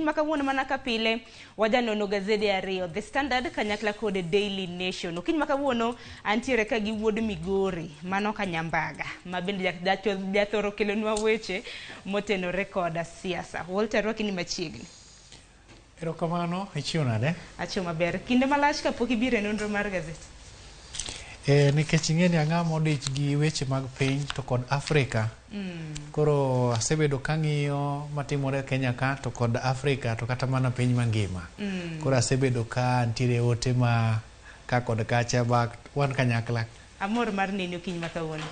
kiny makawuono mana ka pile wajanono gazede ariyo, The Standard kanyakla kod Daily Nation. Kiny makawuono antiere ka gi wuod Migori mano Kanyambaga ma bende jathoro kelonwa weche motenore koda siasa. Walter wakini machiegni. Erokamano, ichiwo nade? Achiwo maber. Kinde malach kapok ibiro e nonro mar gazet. Nikech ing'eni ang'ama odich gi weche mag piny to kod Afrika. Koro asebedo kang'iyo matimore Kenya ka to kod Afrika to kata mana piny mangima. Koro asebedo ka ntiere ote ma ka kod kacha bak wan kanyakla. Amor mar neno kiny makawuono.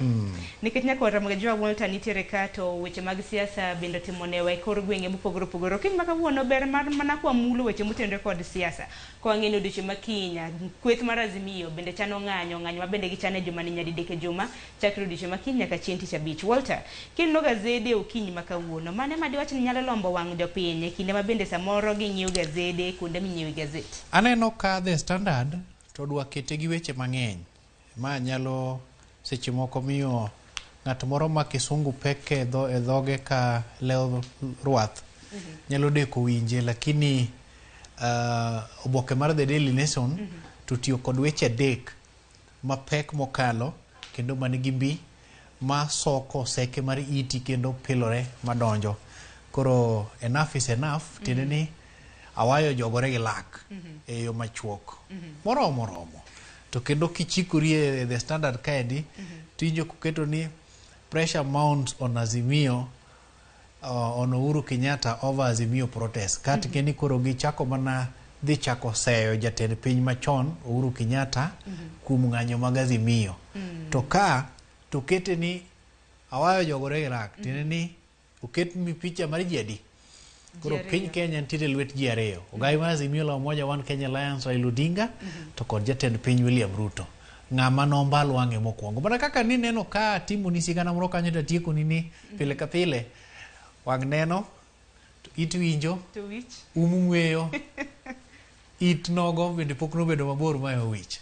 Nikech nyaka Ramgajwa Walter nitiere ka to weche mag siasa bende timonewa e kor gwenge mopogore opogore. Kiny makawuono ber mar mana kwa mulo weche motenore kod siasa. Kwa ng'eno odiochieng' ma kinya, kweth mar Azimio bende chano ng'anyo ma bende gichane juma ni nyadidek e juma, chakre odiochieng' ma kinya nyaka chieng' tich abich. Walter, kineno gazede okinyi makawuono, mane ma diwach ni nyalo lombo wang' jopiny e kinde ma bende samoro ging'iewo gazede kuonde minyiewe gazet? Aneno ka The Standard to dwa kete gi weche mang'eny. Ma nyalo seche moko miyo ng'at moro ma kisungu pek e dhoge ka leo ruath nyalo deko winje, lakini oboke mar The Daily Nation to tiyo kod weche adek ma pek mokalo kendo manigi mbi ma soko seke mar iti kendo pilore madonjo. Koro enough is enough, tiende ni awayo jogore gi lak e yo machuok moromo. To kendo kichikori e The Standard kaedi, tinjo kuketo ni pressure mounts on Azimio, on Uhuru Kenyatta over Azimio protest. Kati keni koro gichako mana dhi chako seyo jatend piny machon Uhuru Kenyatta kuom ng'anyo mag Azimio. To ka to kete ni awayo jogore gi lak, tiende ni oket mi picha mar jadi. Koro piny Kenya ntiere lwet ji ariyo. Ogai mar Azimio la Umoja One Kenya Alliance Raila Odinga to kod jatend piny William Ruto. Ng'ama nombal wang'e mokwongo. Mana kaka ni neno ka timo ni sigana moro kanyo to tieko ni pile ka pile. Wang' neno, it winjo, ng'weyo, it nogo bende pok nobedo mabor ma wich.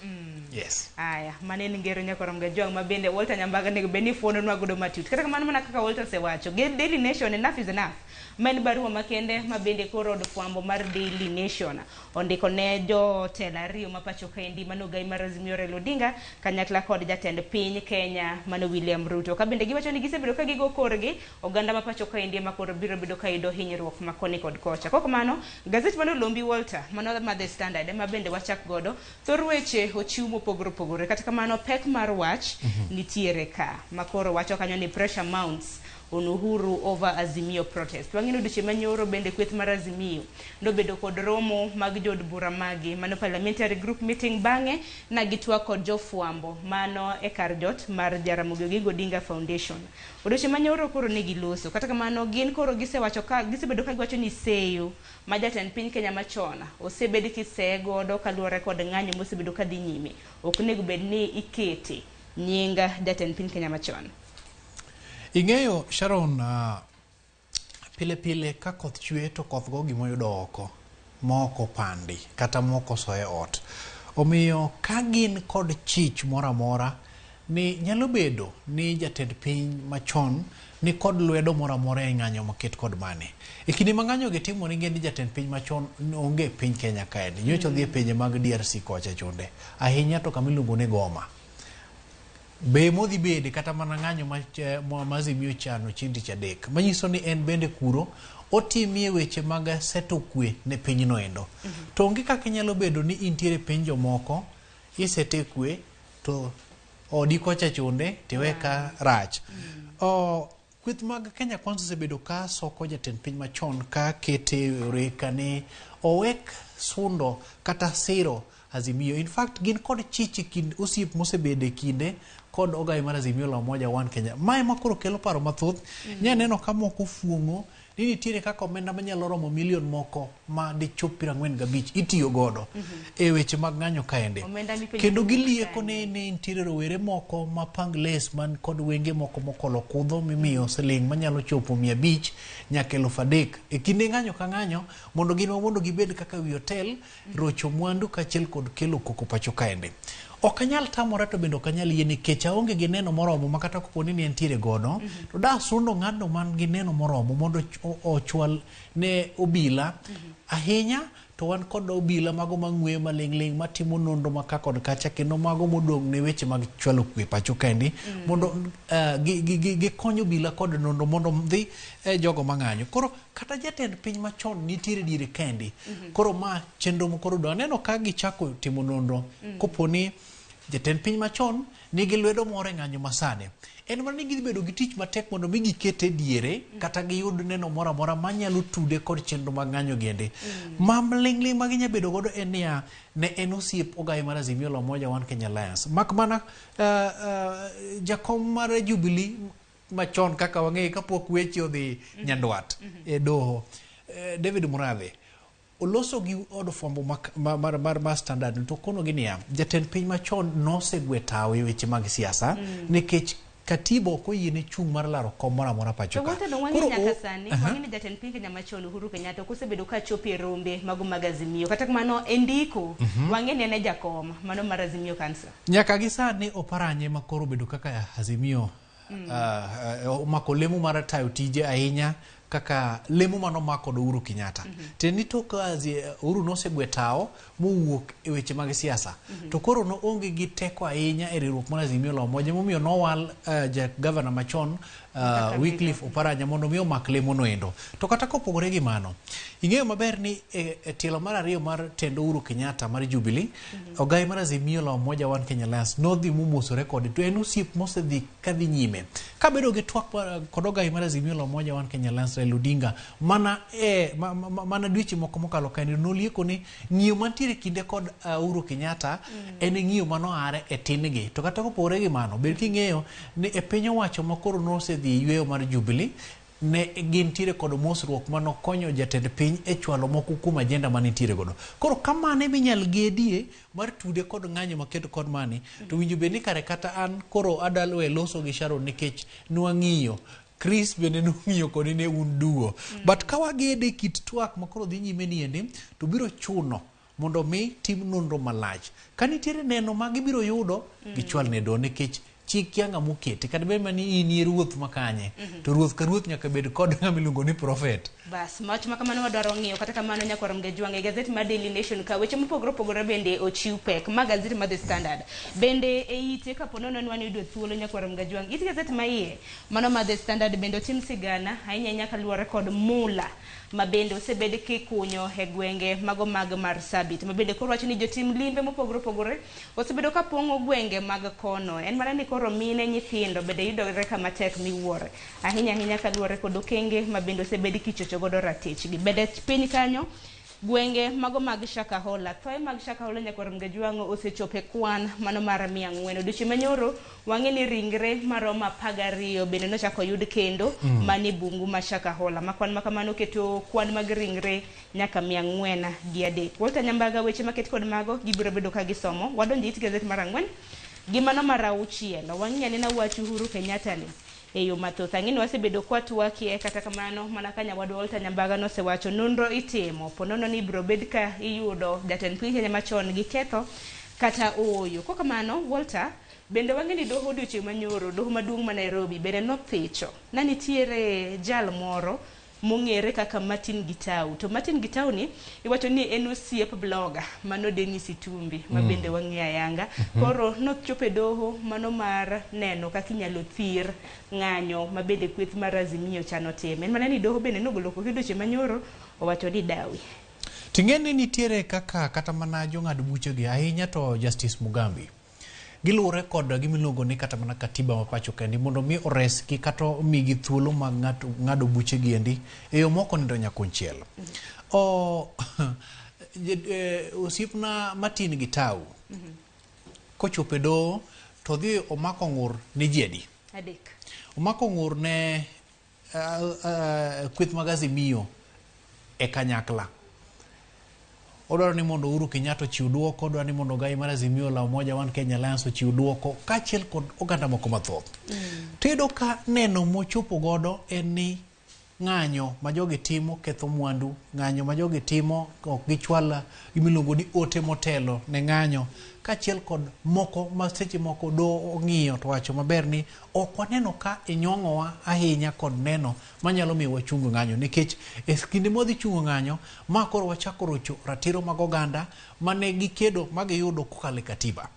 Yes. Aya, maneni ngero nyako Ramgajwa ma bende Walter Nyambaga nego beni fono nwa godo matut. Kata kamano mana kaka Walter sewacho, Daily Nation enough is enough. Men barua makende ma bende koro od fwambo mar Daily Nation ondiko ne jo tela riyo mapacho kaendi mano gai mar Azimio Raila Odinga kanyakla kod jatend piny Kenya mano William Ruto. Ka bende giwacho ni gisebedo ka gigo korgi oganda mapacho kaendi ma koro biro bedo kaido hinyruok makoni kod kocha. Koko mano gazet mano lombi Walter mano ma The Standard ma bende wachak godo thor weche ochiw mopogore opogore. Kata kamano pek mar wach nitiere ka makoro wacho kanyo ni pressure mounts on Uhuru over Azimio protest. Wang'ino duche manyoro bende kweth mar Azimio nobedo kod romo mag jod bura magi mano parliamentary group meeting bang'e na gitwa kod jofwambo mano e kar jot mar Jaramogi Oginga Odinga Foundation. Oduche manyoro koro ne giloso. Kata kamano gin koro gisebedo ka giwacho ni seyo ma jatend piny Kenya machona osebed kiseye godo kaluwore kod ng'anyo mosebedo ka dhi nyime. Ok nego bed ni ikete nyinga jatend piny Kenya machona. Ing'eyo Sharon, pile pile ka koth chwe to koth go gimoyudo oko moko pandi kata moko soe ot. Omiyo ka gin kod chich moramora ni nyalo bedo ni jatend piny machon ni kod lwedo moramora e ng'anyo maket kod mane. E kinde ma ng'anyo gi timo ni gendi jatend piny machon onge piny Kenya kaendi. Nyocha dhi e pinje mag DRC kocha chunde. Ahinya to kamiluongo ne Goma. Be modhi bede kata mana ng'anyo ma Azimio chano chieng' tich adek. Manyiso ni en bende kuro otimie weche mag seto kwe ne piny no endo. To onge kaka nyalo bedo ni intiere pinjo moko isete kwe to odi kocha chunde tiweka rach. Kweth mag Kenya Kwanza osebedo ka soko jatend piny machon ka kete reka ni owek sundo kata siro Azimio. In fact gin kod chichi kind osiep mosebede kinde kod ogai mar Azimio la Umoja One Kenya. Mae makoro kelo paro mathoth. Nya neno ka moko fuongo ni nitiere kaka omenda manyalo romo milion moko ma dichop 45 itiyo godo e weche mag ng'anyo kaende. Kendo gilieko ne nitiere rowere moko ma pangles man kod wenge moko mokolo kudho mimiyo siling manyalo chopo 500 nyaka 3,000 e kinde ng'anyo ka ng'anyo mondo gibed kaka wi hotel rocho mwandu kachiel kod kelo koko pacho kaende. ok anyal tamore to bende ok anyal yie nikech aonge gi neno moromo ma kata koponi ni entiere godo to da sundo ng'ano man gi neno moromo mondo ochwal ne obila ahinya to wan kod obila mago mang'weyo maling'ling matimo nonro maka kod kacha kendo mago modong' ne weche mag chwalo kwe pacho kendi mondo gikonyo obila kod nonro mondo dhi jogo mang'anyo. Koro kata jatend piny machon nitiere diere kendi. Koro ma chenro mokoro do aneno ka gichako timo nonro koponi jatend piny machon nigi lwedo moro e ng'anyo masane. En mana ni gidhi bedo gi tich matek mondo mi gikete diere kata giyud neno moro amora manyalo tude kod chenro mag ng'anyo gende. Mamling'ling ma ginya bedo godo en niya, ne en osiep Ogai mar Azimio la Umoja One Kenya Alliance. Mak mana jakom mar Jubilee machon kaka wang'eyo kapok weche odhi Nyandwat e doho, David Murathe oloso gi od fwambo mar Standard to kono gi niya, jatend piny machon nosegwe tawe weche mag siasa nikech katiba ok oyiene chung' mar laro kom moro amora pacho ka. To wang'e nyaka sani, wang'e jatend piny Kenya machon Uhuru Kenyatta kosebedo ka chopo e rombe mago mag Azimio. Kata kamano endiko wang'e ni ene jakom mano mar Azimio Council. Nyaka gi sani oparanye makoro bedo kaka Azimio omako lemo mar tayo tije ahinya kaka lemo mano mako do Uhuru Kenyatta. Teni to ka Uhuru nosegwe tao mowuok e weche mag siasa. To koro no onge gi teko ahinya e riwruok mar Azimio la Umoja momiyo nowal governor machon Wycliffe Oparanya mondo mi omak lemo no endo. To kata kopogore gi mano, ing'eyo maber ni tielo mar ariyo mar tendo Uhuru Kenyatta mar Jubilee, Ogai mar Azimio la Umoja One Kenya Alliance nodhi mumosore kode to en osiep mosedhi kadhi nyime. Ka bedo gi twak kod Ogai mar Azimio la Umoja One Kenya Alliance Raila Odinga mana dweche moko mokalo kae nolieko ni ng'iyo mantiere kinde kod Uhuru Kenyatta en ng'iyo mano are e tin gi. To kata kopogore gi mano, bed king'eyo ni e piny owacho makoro nosedhi yweyo mar Jubilee ne gintiere kod mosruok mano konyo jatend piny e chwalo moko kuom ajenda manitiere godo. Koro kamane minyal gedie mar tude kod ng'anyo maketo kod mani, to winjo bed ni kare kata an koro adalwe loso gi Sharon nikech nwang'iyo Chris bende nung'iyo kodi ne un duo. But kawagede kit twak makoro dhi nyime ni endi, to biro chuno mondo mi tim nonro malach. Kanitiere neno ma gibiro yudo, gichwal ne do nikech chik yanga mukete kata be mani ini ruoth makanye to ruoth ka ruoth nyaka bed kod ng'ama iluongo ni prophet. Bas mach makamano wadwaro ng'iyo kata kamano nyaka rom Gejwange gazet mar Daily Nation ka weche mopogore opogore bende ochiw pek ma gazet mar The Standard bende e ite kapo nono ni wanyudo thuolo nyaka rom Gejwange it gazet ma iye mano mar The Standard bende otim sigana ahinya nyaka luwore kod mula ma bende osebed kikunyo e gwenge mago mag Marsabit ma bende koro wacho ni jotim limbe mopogore opogore osebedo ka pong'o gwenge mag kono. En mana ni koro mine nyithindo bende yudore kama tek miwuore ahinya ka luwore kod okenge ma bende osebed kichocho godo ratich gi bende piny kanyo gwenge mago mag Shakahola. Thoe mag Shakahola nyaka rom Gejwange osechope kwan mano mar 400. Odiochieng' manyoro wang'e ni ringre maromo 12 bende nochako yud kendo mani bungu ma Shakahola. Makwan makamano keto kwan mag ringre nyaka 403. Walter Nyambaga weche maket kod mago gibiro bedo ka gisomo. Wadonji it gazet mar 4 gi mano mar 6. Wang'e ni na wach Uhuru Kenyatta ni eyo mathoth ang'ini wasebedo kwa tuwakie kata kamano mana ka nyawadwa Walter Nyambaga nosewacho nonro itimo ponono ni biro bed ka iyudo jatend piny Kenya machon gi ketho kata oyo. Kwa kamano Walter bende wang'e ni doho odiochieng' manyoro doho maduong' ma Nairobi bende nothicho na nitiere jal moro mong'ere kaka Martin Gitau. To Martin Gitau ni iwacho ni en osiep blogger mano Dennis Itumbi ma bende wang'e ayanga. Koro nochope doho mano mar neno kaka inyalo thir ng'anyo ma bende kweth mar Azimio chano time. En mana ni doho bende nogolo ko odiochieng' manyoro owacho ni dawi. Ting'eni nitiere kaka kata mana jong'ad buche gi ahinya to Justice Mugambi gilure kod gimiluongo ni kata mana katiba ma pacho kendi mondo mi ores ki kata migi thuolo mag ng'ado buche gi endi e yo moko nindo nyakonchiel. Osiepna Martin Gitau kochope do to dhi omako ng'ur ni jedi adek omako ng'ur ne kweth mag Azimio e kanyakla. Odwaro ni mondo Uhuru Kenyatta ochiw duoko, odwaro ni mondo Ogai mar Azimio la Umoja One Kenya Alliance ochiw duoko kaachiel kod oganda moko mathoth. Tedo ka neno mochopo godo en ni ng'anyo ma jogi timo ketho mwandu, ng'anyo ma jogi timo ok gichwal gimiluongo ni ote motelo ne ng'anyo kachiel kod moko ma seche moko do ong'iyo to wacho maber ni ok waneno ka inyong'owa ahinya kod neno manyalo miyo wachungo ng'anyo, nikech e kinde modhi chungo ng'anyo ma koro wachako rocho ratiro mag oganda mane gikedo magiyudo kokalo e katiba.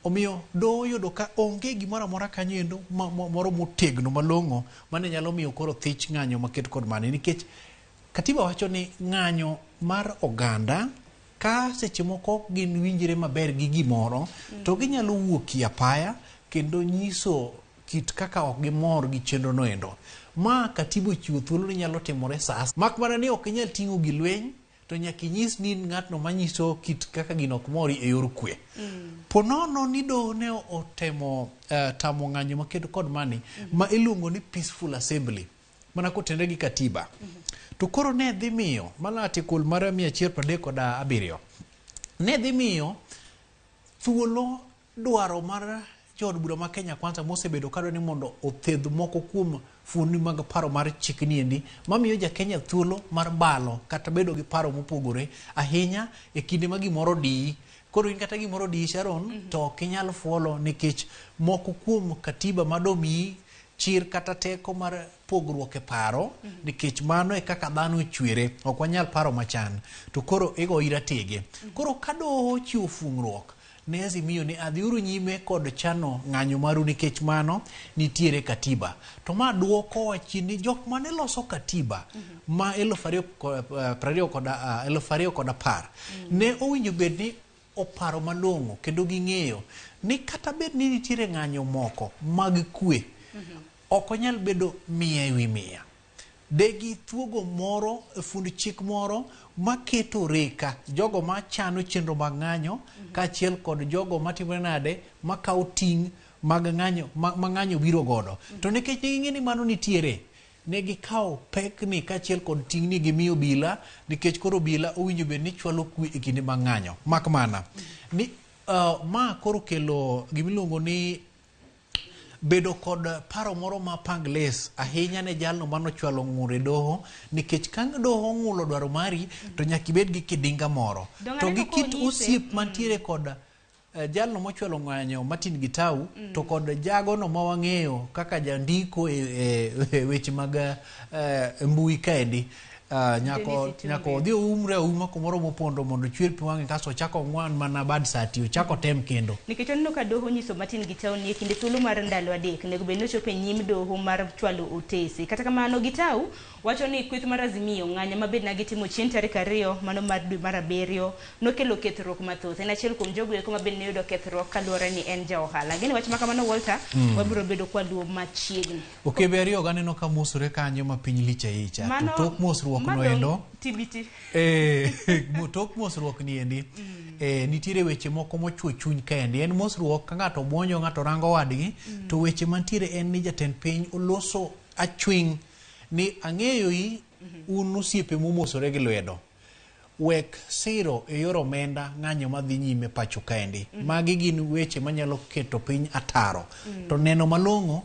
Omiyo do yudo ka onge gimoro amora kanyo endo moro motegno malong'o mane nyalo miyo koro thich ng'anyo maket kod mane, nikech katiba wacho ni ng'anyo mar oganda ka seche moko gin winjire maber gi gimoro to ginyalo wuokie apaya kendo nyiso kit kaka ok gimor gi chenro no endo. Ma katiba chiwo thuolo ni nyalo timore sas. Mak mana ni ok inyal ting'o gi lweny to nyaka inyis ni ng'atno manyiso kit kaka gino ok mori e yor kwe. Ponono ni do ne otemo tamo ng'anyo makedo kod mani ma iluongo ni peaceful assembly mana kotende gi katiba. To koro ne dhi miyo mana artikul mar 137 ne dhi miyo thuolo dwaro mar jood bura ma Kenya Kwanza mosebedo kadwa ni mondo othedh moko kuom fuoni mag paro mar chikni endi mamiyo ja Kenya thuolo mar balo kata bedo gi paro mopogore ahinya e kinde ma gimoro di. Koro in kata gimoro di Sharon to ok inyal fuolo nikech moko kuom katiba madomi chir kata teko mar pogruok e paro nikech mano e kaka dhano chwere, ok wanyal paro machan to koro ego ira tege. Koro kado chiwo fungruok ne Azimio ni adhiuru nyime kod chano ng'anyo maru nikech mano nitiere katiba. To ma duoko wachini jok mane loso katiba ma 2010 ne owinjo bed ni oparo malong'o kendo ging'eyo ni kata bed ni nitiere ng'anyo moko mag kwe ok onyal bedo mia ewi mia. Degi thuogo moro e fund chik moro maketo reka jogo ma chano chenro mag ng'anyo kaachiel kod jogo matimore nade makawo ting' mag ng'anyo ma ng'anyo biro godo. To nikech ging'e ni mano nitiere ne gikawo pek ni kaachiel kod ting' ni gimiyo obila nikech koro obila owinjo bed ni chwalo kwe e kinde mag ng'anyo. Mak mana ni ma koro kelo gimiluongo ni bedo kod paro moro ma pangles ahinya ne jalno mano chwalo ng'ure doho nikech ka doho ng'ulo dwaro mari to nyaka ibed gi kidinga moro to gi kit osiep mantiere kod jalno mochwalo ng'anyo Martin Gitau to kod jago no mawang'eyo kaka jandiko e weche mag mbui kaendi nyako odhi umre uma kumoro mopondo mondo chwer pi wang'e kaso chako ng'wan mana bad sati chako tem kendo nikech oneno ka doho nyiso Martin Gitau ni e kinde thuolo mar ndalo adek nego bed ni ochopo e nyim doho mar chwalo otese. Kata kamano Gitau wacho ni kweth mar Azimio ng'anyo mabed na gitimo chieng' tarik 2 mano mar dwe mar 7 nokelo kethruok mathoth. En achiel kuom jogo eko mabed ni yudo kethruok kaluwore ni en ja ohala. Gini wach makamano Walter wabiro bedo kwa luo machiegni. Okay, be ariyo ganeno ka mosore kanyo ma piny licha icha to tok mosruok no endo TBT tok mosruok ni endi nitiere weche moko mochwo chuny kaendi. En mosruok ka ng'ato buonjo ng'ato rango wadgi to weche mantiere en ni jatend piny oloso achwing ni ang'eyo yi un osiepe momosore gi lwedo wek siro e yor omenda ng'anyo madhi nyime pacho kaendi. Magi gin weche manyalo keto piny ataro to neno malong'o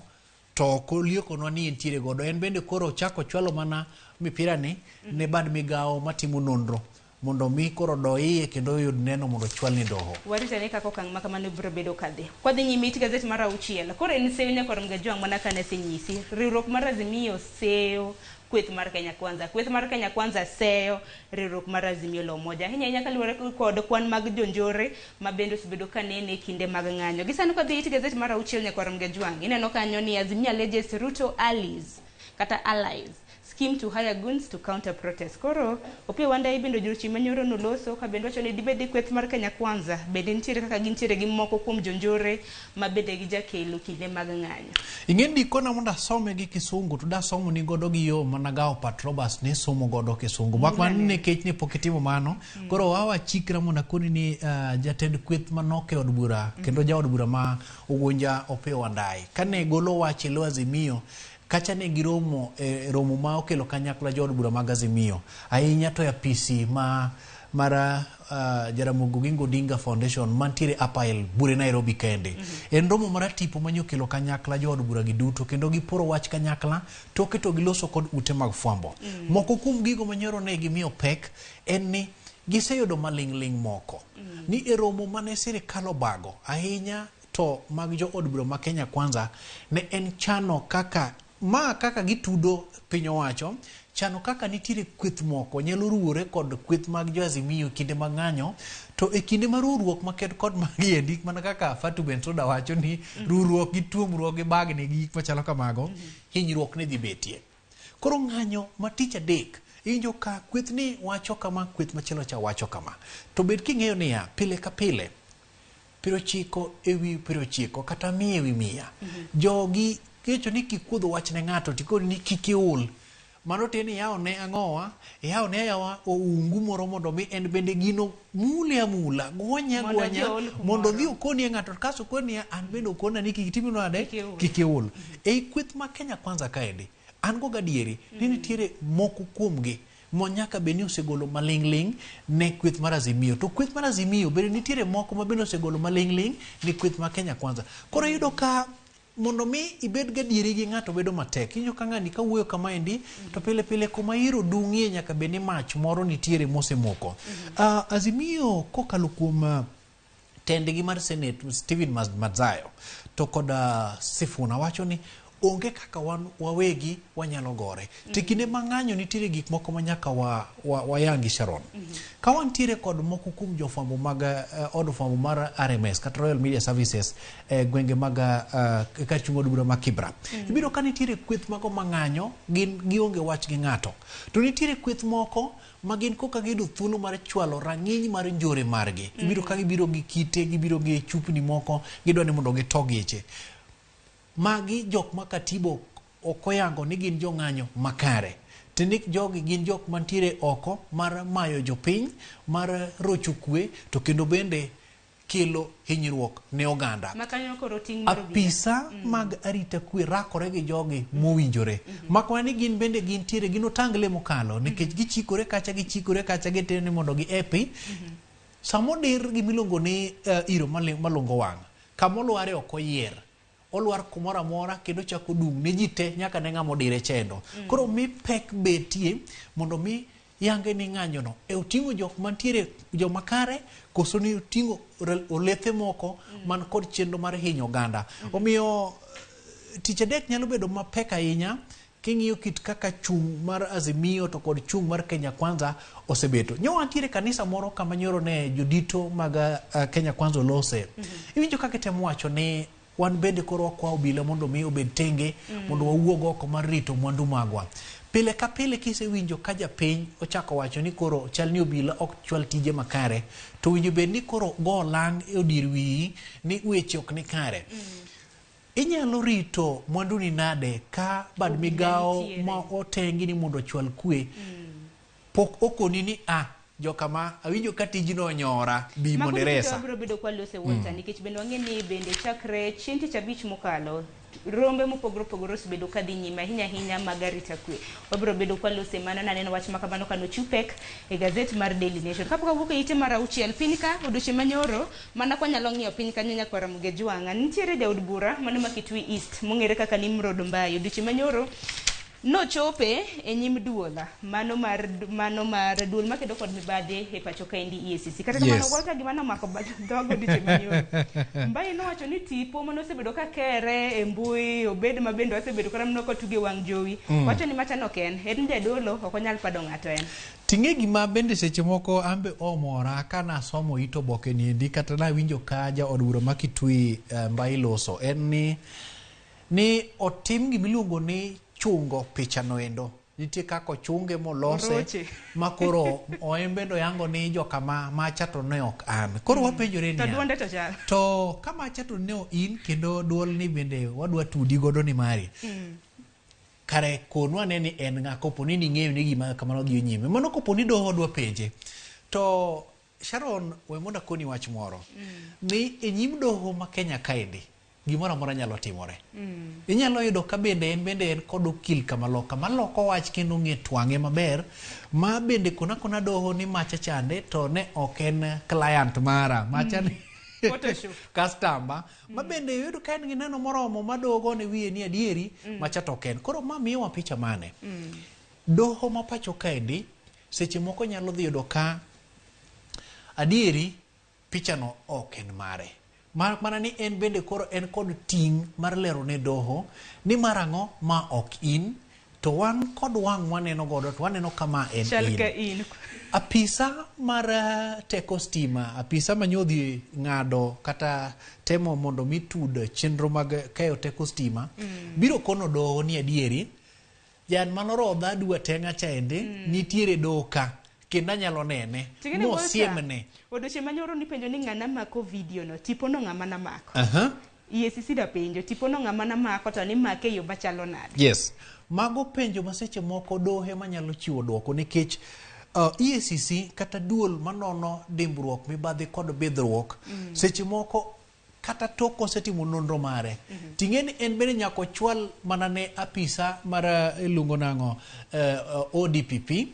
to koliekonwa ni entiere godo. En bende koro chako chwalo mana mipira ni ne bad migawo matimo nonro mondo mi koro do iye kendo yud neno mondo chwal ni doho. Warita ne kako kang makamano biro bedo kadhi. Kwa dhi nyime gazeti mar 6 koro en seyo nyakoro mgajwang' mana kane senyisi riwruok mar Azimio seyo kweth mar Kenya Kwanza. Kweth mar Kenya Kwanza seyo riwruok mar Azimio la Umoja. Hinya nyaka luwore kod kwan mag jonjore mabende osebedo kanene kinde mag ng'anyo. Gisano ka dhi gazeti mar 6 nyakoro mgajwang' ineno kanyo ni Azimio alleges Ruto allies kata allies scheme to hire guns to counter protest. Koro opia wanda ibendo juruchi manyoro noloso ka bendo wacho ni dibedi kweth mar Kenya Kwanza bende nitiere kaka gintiere gi moko kuom jonjore mabende gi jakelo kinde mag ng'anyo. Ing'endi kona monda some gi kisungu to da somo ni godo gi yo managao Patrobas ne somo godo kisungu. Bakman ne kech ni pokitimo mano koro wawa chikra mona koni ni jatend kweth manoke od bura kendo ja od bura ma Ugunja opia wandai kane golo wache lo Azimio kacha ne giromo romo ma okelo kanyakla jood bura mag Azimio ahinya to ya PC mara Jaramogi Oginga Odinga Foundation mantiere Apael bure Nairobi kende. En romo mara tipo manyo kelo kanyakla jood bura gi duto kendo giporo wach kanyakla toke to giloso kod ute mag fwambo. Moko kuom gigo manyoro ne gimiyo pek en ni giseyudo maling'ling moko ni e romo mane sirikal obago ahinya to mag jo od bura ma Kenya Kwanza ne en chano kaka gitudo piny owacho, chano kaka nitiere kweth moko nyalo ruwore kod kweth mag jo Azimio kinde mang'anyo, to e kinde mar ruruok maked kod magiendi mana kaka Fatu Bensouda wacho ni ruruok gi tuomruok gi bagni gi gik machalo kamago, hinyruok ne dhi betie. Koro ng'anyo ma tich adek injo ka kweth ni wacho kama, kweth machielo cha wacho kama. To bed king'eyo niya, pile ka pile 90 ewi 90 kata 100 ewi 100 jogi kecho ni kikuodho wach ne ng'ato tikoni ni kikiul mano teni yao ne ang'owa yao ne yawa oungu moro mondo mi en bende gino mula gonya mondo dhi okoni ng'ato kaso koni an bende okona ni kikitimi nade kikiul ei kweth ma Kenya Kwanza kaendi an go gadieri ni nitiere moko kuomgi monyaka beni osegolo maling'ling ne kweth mar Azimio, to kweth mar Azimio bende nitiere moko ma bende osegolo maling'ling ni kweth ma Kenya Kwanza. Koro yudo ka mondo mi ibed gadieri gi ng'ato bedo matek. Inyo ka ng'ani ka wuoyo kama endi to pile pile kuma iro dung'ie nyaka beni mach moro nitiere mosemoko. Azimio kokalo kuom tendgi mar Senate Stephen Madzayo to kod Sifuna wacho ni onge kaka wawegi wanyalo gore. Tikine mang'anyo nitiere gik moko manyaka wayangi Sharon. Ka wantiere kod moko kuom jofwambo mag od fwambo mar RMS kata Royal Media Services gwenge mag kachungo od bura ma Kibra. Ibiro ka nitiere kweth mago mang'anyo gin gionge wach gi ng'ato. To nitiere kweth moko magin koka gido thuolo mar chwalo rang'iny mar njore margi. Ibiro ka gibiro gi kite, gibiro gi chupni moko, gidwani mondo gitogieche. Magi jok ma katibo okoyango ni gin jo ng'anyo makare. Tindik jogi gin jok mantiere oko mar mayo jopiny, mar rocho kwe, to kendo bende kelo hinyruok ne oganda. Apisa mag arita kwe rakore gi jogi mowinjore. Makwa ni gin bende gin tiere gin otangle mokalo nikech gichikore kacha gitene mondo gi epi. Samodir gimilongo ni iro malongo wang'. Kamoluare okoyier. Oluar kumora mora kendo chako dung ne jite nyaka ne ng'amo dire chendo. Koro mi pek betie mondo mi yange ni ng'anyo no. E utingo jok mantiere jo makare koso ni utingo olethe moko man kod chendo mar hinyo oganda. Omiyo tich adek nyalo bedo mapek ahinya king'iyo kit kaka chung mar Azimio to kod chung mar Kenya Kwanza osebeto. Nyo antiere kanisa moro kama nyoro ne jodito mag Kenya Kwanza olose. Iwinjo kaka temo wacho ni wan bende koro kwa obila mondo mi obed tenge mondo wawuog oko mar rito mwandu magwa. Pile ka pile kisewinjo ka japiny ochako wacho ni koro chal ni obila ok chwal tije makare, to winjo bed ni koro go lang e odir wiyi ni weche ok ni kare. Inyalo rito mwandu ni nade ka bad migao ma otengi ni mondo chwal kwe pok okoni ni jokama awinjo ka tijino onyora bi monderesa. Mabiro bedo kwa lose wota nikech bende wang'e ni bende chakre chieng' tich abich mokalo rombe mopogore opogore osebedo ka dhi nyime ahinya mag arita kwe. Wabiro bedo kwa lose mana naneno wach makamano kano chupek e gazet mar Daily Nation. Kapok awuok e ite mar 6 piny ka odiochieng' manyoro mana kwa nyalo ng'iyo piny kanyo nyaka Ramogi Jwang'a nitiere jaod bura mano ma Kitui East mong'ere kaka Nimrod Mbayo. Odiochieng' manyoro no chope e nyim duola mano mar duol makedo kod mibadhi e pacho kaendi EACC kata kamano walka gima nomako dhogo diche manyo Mbaye nowacho ni tipo mano osebedo ka kere e mbui obed mabendo osebedo kata mno kotuge wang' jowi wacho ni machano ken en jadolo ok onyal pado ng'ato en. Ting'e gima bende seche moko ambe omora kana somo ito boke niendi kata na winjo ka ja od bura ma Kitui Mbaye loso en ni otim gimiluongo ni chungo picha noendo. Nitie kako chunge molose makoro oembendo yango ni joka macha to ne ok an. Koro wapenjore ni to kama macha to ne in kendo duol ni bende wadwa tudi godo ni mari. Kare konwa ne ni en ng'a kopo ni ng'eyo ni gima kamano dhi nyime. Mano kopo ni doho dwa penje. To Sharon we monda koni wach moro. Ni e nyim doho ma Kenya kaendi gimora mora nyalo timore. Inyalo yudo ka bende en kod okil kamaloko wach kendo ng'e twang'e maber ma bende kona doho ni macha chande to ne ok en client mara macha ni customer ma bende yudo ka en gi neno moromo ma dogo ne wiye ni adieri macha to ken. Koro ma miyo picha mane doho ma pacho kaendi seche moko nyalo dhi yudo ka adieri pichano ok en mare. Mana ni en bende koro en kod ting' mar lero ne doho ni marang'o ma ok in, to wan kod wang' waneno godo to waneno kama en in. Apisa mar teko stima, apisa manyodhi ng'ado kata temo mondo mitud chenro mag keyo teko stima, biro kono doho ni adieri, jan manorodha dwa teng'a chaende, nitiere doka, kendo anyalo nene, mosiemne. Odiochieng' manyoro nipenjo ni ng'ana mako video no, tipo no ng'ama namako. EACC da penjo, tipo no ng'ama namako to ni make e yo machalo nade. Yes. Mago penjo ma seche moko dohe manyalo chiwo dwoko nikech EACC kata duol manono dimbruok mibadhi kod bidhruok seche moko kata tok kosetimo nonro mare ting'eni en bende nyako chwal mana ne apisa mar iluongo nang'o ODPP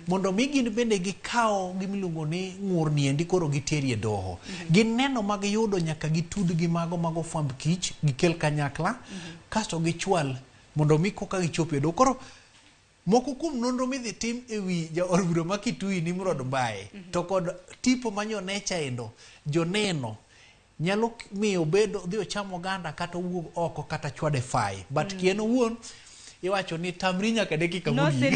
mondo mi gin bende gikawo gimiluongo ni ng'ur niendi koro giterie doho. Gin neno mag yudo nyaka gitud gi mago mago fwamb kich gikel kanyakla kasto gichwal mondo mi koka gichope do. Koro moko kuom nonro midhi tim ewi jaod bura ma Kitui Nimrod Mbae to kod tipo manyonecha endo joneno nyalo miyo bedo dhi ochamo oganda kata owuog oko kata chwade fai but kien owuon iwacho ni tamri nyaka dakika mudi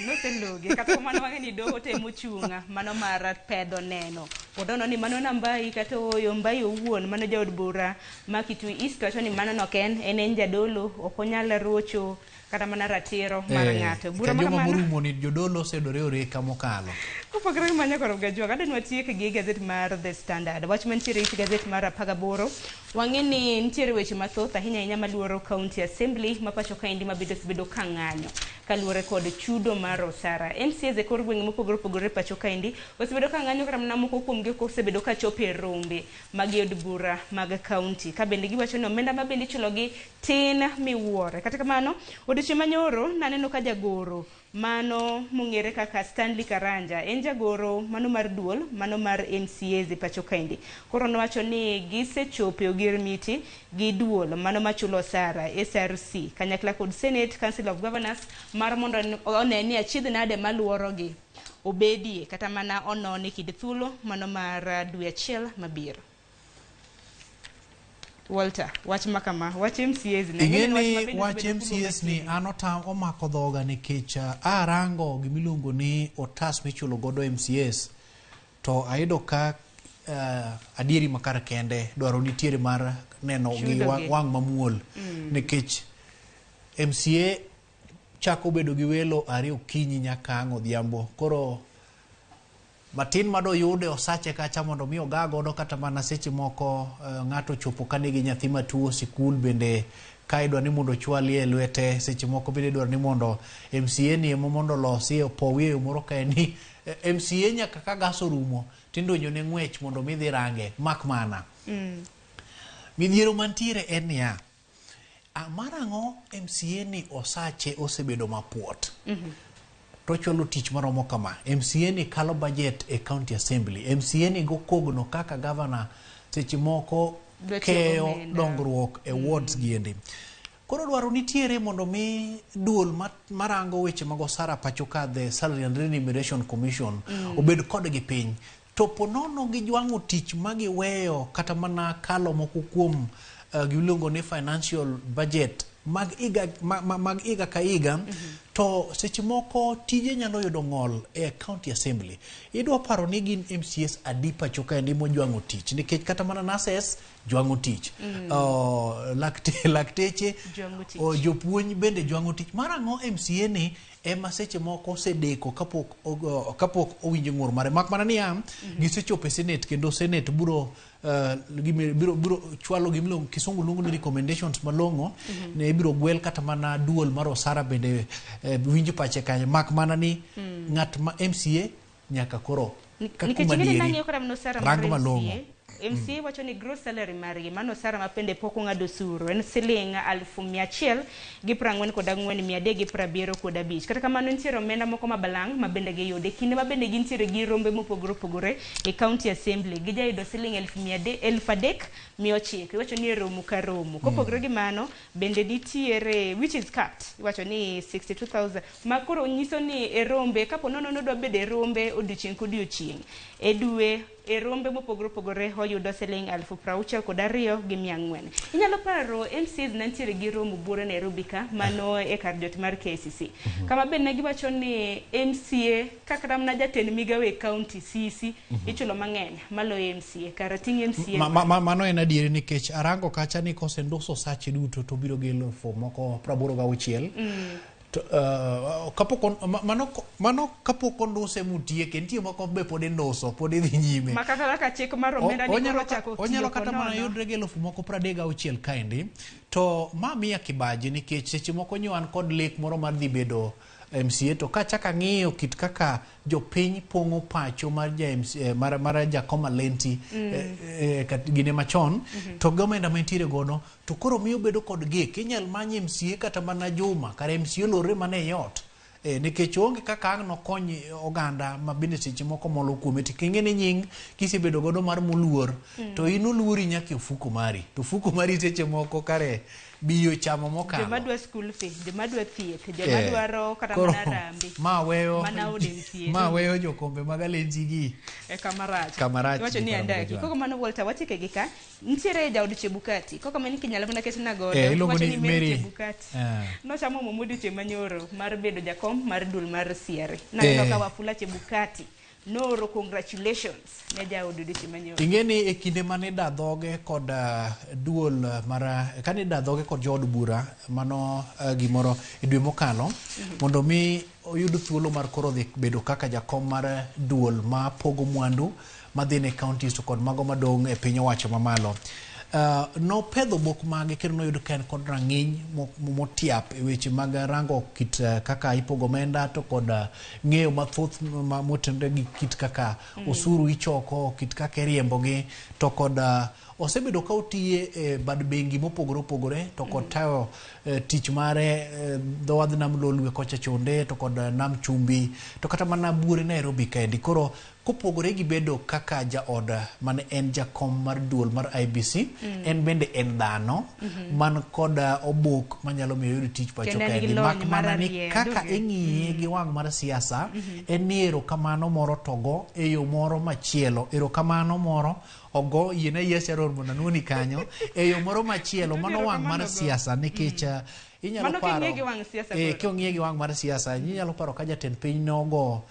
noseloge kata mano wang'e ni doho temo chunga mano mar pedho neno odono ni mano na Mbai kata oyo Mbai owuon mano jaod bura ma Kitui East wacho ni mano no ken en jadolo ok onyal rocho kata mana ratiro mar ng'ato bura ma kamano morumo ni jodolo osedore oreka mokalo kopogore gi manyo koro gajwa kada nwatiek gi gazet mar The Standard wach mantiere e gazet mar 18 wang'e ni nitiere weche mathoth ahinya maluoro County Assembly ma pacho kaendi mabedo kang'anyo kaluwore kod chudo mar osara. MCAs e kor gwenge mopogore opogore pacho kaendi osebedo kang'anyo kata mana moko kuom gi osebedo ka chopo e rombe mag od bura mag county ka bende giwacho ni omenda ma bende ichulogi tin miwuore. Kata kamano odiochieng' manyoro naneno ka jagoro mano mong'ere kaka Stanley Karanja en jagoro mano mar duol mano mar MCAs e pacho kaendi. Koro nowacho ni gisechopo ogir miti gi duol mano machulo osara SRC kanyakla kod Senate Council of Governors mar mondo one ni achiedh nade maluorogi obedie kata mana onone kid thuolo mano mar dwe achiel mabiro. Walter, wach makama, wach MCAs ni ingeni wach MCAs ni anotam omako dhoga nikech arango gimiluongo ni otas michulo godo MCAs to ayudo ka adieri makar kende dwaro nitiere mar neno gi wang' mamuol nikech MCA chako bedo gi welo ari okinyi nyaka ang' odhiambo koro matin mado yude osache kacha mondo mi ogagodo kata mana seche moko ng'ato chopo kane gi nyathi matuo sikul bende kaidwa ni mondo chwalie lwete seche moko bende dwaro ni mondo MCA ni emo mondo losi opowie moro kae ni MCA nyaka ka gas orumo tindonyo ne ng'wech mondo mi dhi range mak mana midhiero mantiere en ya marang'o MCA ni osache osebedo mapuot to chulo tich maromo kama MCA ni kalo budget e county assembly MCA ni go kogno kaka governor seche moko keyo dongruok e wards giendi koro dwaro nitiere mondo mi duol marango weche mag osara pacho ka the Salary and Remuneration Commission obed kod gi piny to ponono gi jwang'o tich magiweyo kata mana kalo moko kuom giluongo ni financial budget mag iga ka iga to seche moko tije nyalo yudo ng'ol e county assembly idwa paro ni gin MCAs adipa choka ndi mo jwango tich nikech kata mana nurses jwango tich lakteche jopuonj bende jwango tich marang'o MCA ni ema seche moko sedeko kapok owinjo ng'ur mare mak mana ni gisechopo e Senate kendo Senate biro chwalo gimilongo kisungu luongo ni recommendations malong'o ne biro gwel kata mana duol mar osara bende winjo pache kanyo mak mana ni ng'at ma MCA nyaka koro rango malong'o MCA wacho ni gross salary margi mano sara mapende pok ong'ado suru en siling 144,375 kata kamano nitiere omenda moko mabalang' mabende giyude kinde mabende gintiere gi rombe mopogore opogore e county assembly gijayudo siling 3,900 wacho ni romo ka romo kopogore gi mano bende nitiere which is capped wacho ni 62,000 makoro nyiso ni e rombe kapo nono dwa bede rombe odiochieng' kodiochieng' e dwe e rombe mopogore opogore oyudo siling 62,400. Inyalo paro MCs nantiere gi romo buore Nairobi ka mano e kar jot mar KCC. Kama ben ne giwacho ni MCA kaka mana jatend migawe county CC ichulo mang'eny malo MCA kara ting MCA. Mano en adieri nikech arango kacha ni kosendoso sache duto to biro gelo fo moko 86. Kapok mano kapok ondose mutieke nitie moko be pod endoso pod idhi nyime makata ka chik mar omenda ni koro chako onyalo kata mana yudre gelo moko 36 kaendi to ma miya kibaji nikech seche moko nyoan kod lek moro mar dhi bedo MCA to kachaka ng'iyo kit kaka jopiny pongo pacho mar mar Jakoma Lenti gine machon to gomenda mentiere godo to koro miyo bedo kod gik inyal manye MCA kata mana Juma kare MCA lore mane yot nikech onge kaka ang no kony oganda ma bende seche moko molo kuome tikenge ni nying kisebedo godo mar moluor to inoluori nyaka ofuko mari to fuko mari seche moko kare biyo chamo mokalo joma dwa school fee joma dwa thieth joma dwaro kata mana rambi ma weyo jokombe magalenji gi kamarach wacho ni andaki koko mano Walter watike gi ka ntiere jaod Chebukati koko mani kinyalo na ketna godo wacho ni Mary Chebukati no chamo momudi Chemanyoro mar bedo jakom mar dul mar Siare na ka Wafula Chebukati Noro, congratulations ne jaodu Chemanyoro. Ingeni e kinde mane dadhoge kod duol mara kane dadhoge kod jood bura mano gimoro e dwe mokalo mondo mi oyud thuolo mar koro dhi bedo kaka jakom mar duol ma pogo mwandu madhine counties to kod mago madong e piny owacho mamalo. No pedho bok mage kendo noyudo ka en kod rang'iny motiap e weche mag rango kit kaka ipogo omenda to kod ng'eyo mathoth motenore gi kit kaka osuru ichoko kit kaka iriembogi to kod osebedo ka otiye e bad bengi mopogore opogore to kod tayo tich mare dho wadh nam Lolwe kocha chonde to kod nam Chumbi to kata mana buore Nairobi kaendi koro kopogore gi bedo kaka jaod mane en jakom mar duol mar IBC en bende en dhano man kod obok manyalo miyo yud tich pacho kaendi mak mana ni kaka ing'iye gi wang' mar siasa en ni erokamano moro togo e yo moro machielo erokamano moro ogo yiena Sharon mondo nuoni kanyo e yo moro machielo mano wang' mar siasa nikech inyalo paro kong'iye gi wang' mar siasa inyalo paro ka jatend piny nogo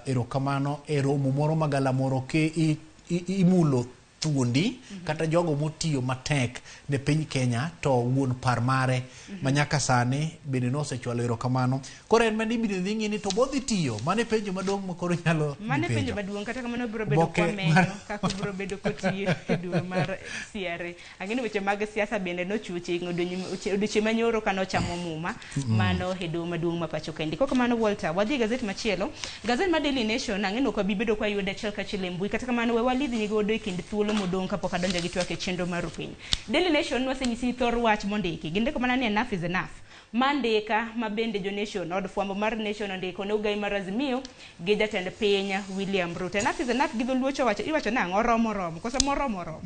erokamano e romo moro magala moro ke imulo thuondi kata jogo motiyo matek ne piny Kenya to wuon par mare manyaka sane bende nosechwalo erokamano koro en mane ibiro dhi ng'ini to bodhi tiyo mane penjo maduong' ma koro nyalo mane penjo maduong' kata kamano biro bedo kwa menyo kaka biro bedo kotiyo e dwe mar Siare ang'eni weche mag siasa bende nochuche odiochieng' manyoro kano chamo muma mano e dwe maduong' ma pacho kendi koko mano Walter wadhi gazet machielo gazet mar Daily Nation ang'eni ok bibedo kwa yude chel kachil e mbui kata kamano we walidhi ni godo e kind thuolo modong' kapok adonjo gi twak e chenro mar piny Daily Nation wasenyisi thor wach mondiki gindiko mana ni enough is enough mandika mabende jo Nation od fwambo mar Nation ondiko ne ugai mar Azimio gi jatend piny William Ruto enough is enough gi dholuocho wacho iwacho nang'o oromo koso moromo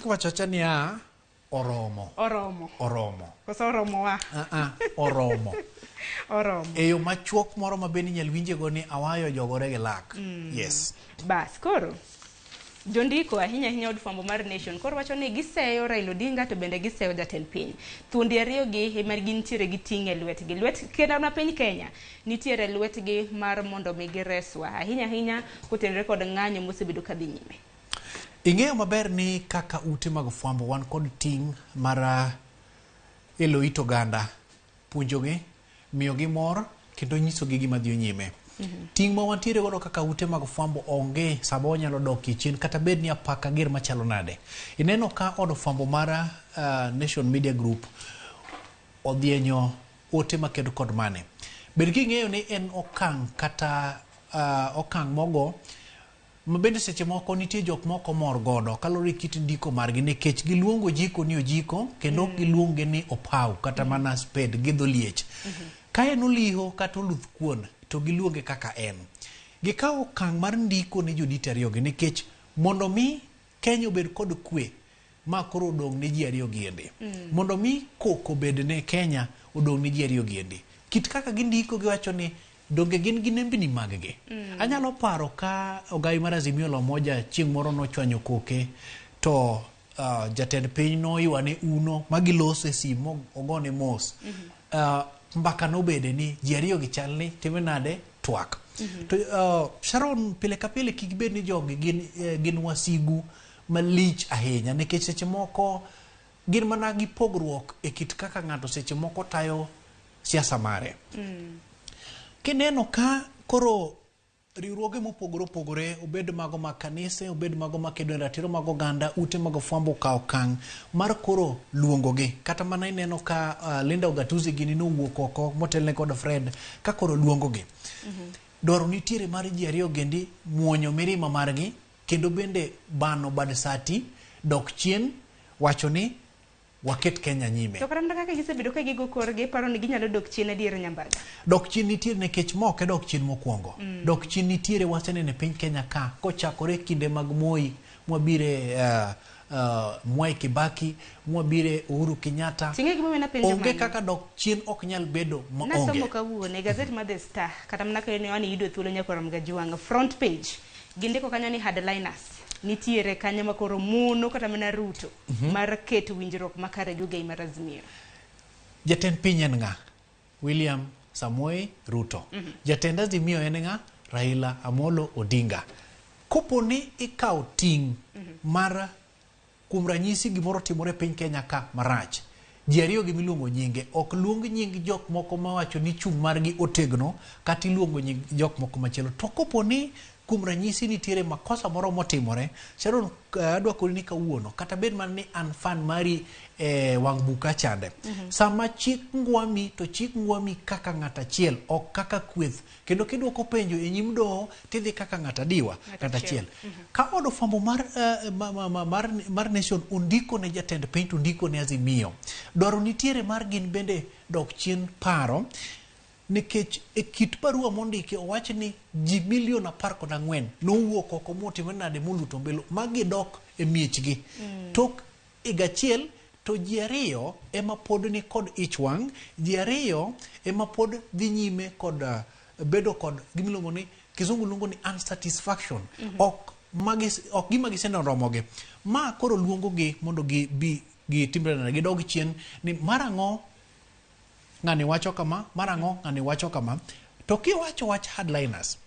wacho cha ni oromo koso oromo wa oromo e yo machuok moro mabende nyal winje go ni awayo jogore gi lak yes bas koro jondiko ahinya od fwambo mar Nation koro wacho ni giseyo Raila Odinga to bende giseyo jatend piny thuondi ariyo gi ema gintiere gi ting' e lwetgi kendo na piny Kenya nitiere lwetgi mar mondo mi gireswa ahinya kotenore kod ng'anyo mosebedo kadhi nyime ing'eyo maber ni kaka ute mag fwambo wan kod ting' mar elo it oganda puonjogi miyogi mor kendo nyisogi gima dhi nyime ting' ma wantiere godo kaka ute mag fwambo onge sama wanyalo dok chien kata bed ni apaka ger machalo nade ineno ka od fwambo mar Nation Media Group odhienyo ote makedo kod mane bed king'eyo ni en okang' kata okang' mogo mabende seche moko nitie jok moko mor godo kalori kit ndiko margi nikech giluongo jiko ni ojiko kendo giluonge ni opaw kata mana spade gi dholiech ka en oliho kata oluth kuon to giluonge kaka en gikawo okang' mar ndiko ne jodito ariyogi nikech mondo mi Kenya obed kod kwe ma koro odong' ne ji ariyo giendi mondo mi koko bed ne Kenya odong' ne ji ariyo giendi kit kaka gindiko giwacho ni donge gin gi nembni mag-gi. Anyalo paro ka Ogai mar Azimio la Umoja chieng' moro nochwanyo koke to jatend piny noywane uno magilose e sim ogone mos. Mbaka nobede ni ji ariyo gi chal ni time nade twak. To Sharon, pile ka pile kik bed ni jogi gin wasigu malich ahinya, nikech seche moko gin mana gi pogruok e kit kaka ng'ato seche moko tayo siasa mare. Kineno ka koro riwruoge mopogore opogore, obed mago mag kanise, obed mago makedo e ratiro mag oganda, ute mag fwambo okawo okang' mar koro luongogi. Kata mana ineno ka Linda Ugatuzi gini nowuok oko motelne kod Fred ka koro luongogi. Dwaro nitiere mar ji ariyo gendi muonyo mirima margi, kendo bende bano bad sati, dok chien, wacho ni waket Kenya nyime. To karamna kaka gisebedo ka gigo korgi, paro ni ginyalo dok chien adier Nyambaga. Dok chien nitiere nikech moke dok chien mokwongo. Dok chien nitiere wasenene piny Kenya ka kochakore kinde mag Moi, mwabire Mwai Kibaki, mwabire Uhuru Kenyatta. Tinge gimo mena penjo onge kaka dok chien ok nyal bedo maonge. Na somo kawuono e gazeti mar The Star, kata mana ka ne wani yudo thuolo Nyakoram Gajwang', front page gindiko kanyo ni headliners nitiere kanyo makoro muno kata mana Ruto mar keto winjruok makare gi Ogai mar Azimio. Jatend piny en ng'a? William Samoei Ruto. Jatend Azimio en ng'a? Raila Amolo Odinga. Kopo ni ikaw ting' mar kuom ranyisi gimoro timore piny Kenya ka marach, ji ariyo gi miluongo nyinge, ok luong nying jok moko mawacho ni chung' margi otegno, kata iluongo nying jok moko machielo. To kopo ni kuom ranyisi nitiere makosa moro motimore, Sharon, adwa koni ni kawuono, kata bed man ni an fan mari wang' buka chande. Sama chik ngwami, to chik ngwami kaka ng'at achiel, ok kaka kweth. Kendo kidwoko penjo e nyim doho, tidhi kaka ng'at adiwa, ng'at achiel. Ka od fwambo mar Nation undiko ne jatend piny, to undiko ne Azimio. Dwaro nitiere mar gin bende dok chien paro, nikech e kit barua mondiki owach ni ji 14,000,000 nowuok oko motimo nade moluto mbelo magidok e miechgi. Tok igachiel to ji ariyo ema pod ni kod ich wang', ji ariyo ema pod dhi nyime kod bedo kod gimiluongo ni kizungu luongo ni unsatisfaction. Ok gima gisenoromogi. Ma koro luongogi mondo gitimre nade, gidog chien ni marang'o ng'ani wacho kama, marang'o ng'ani wacho kama. To kiwacho wach headliners,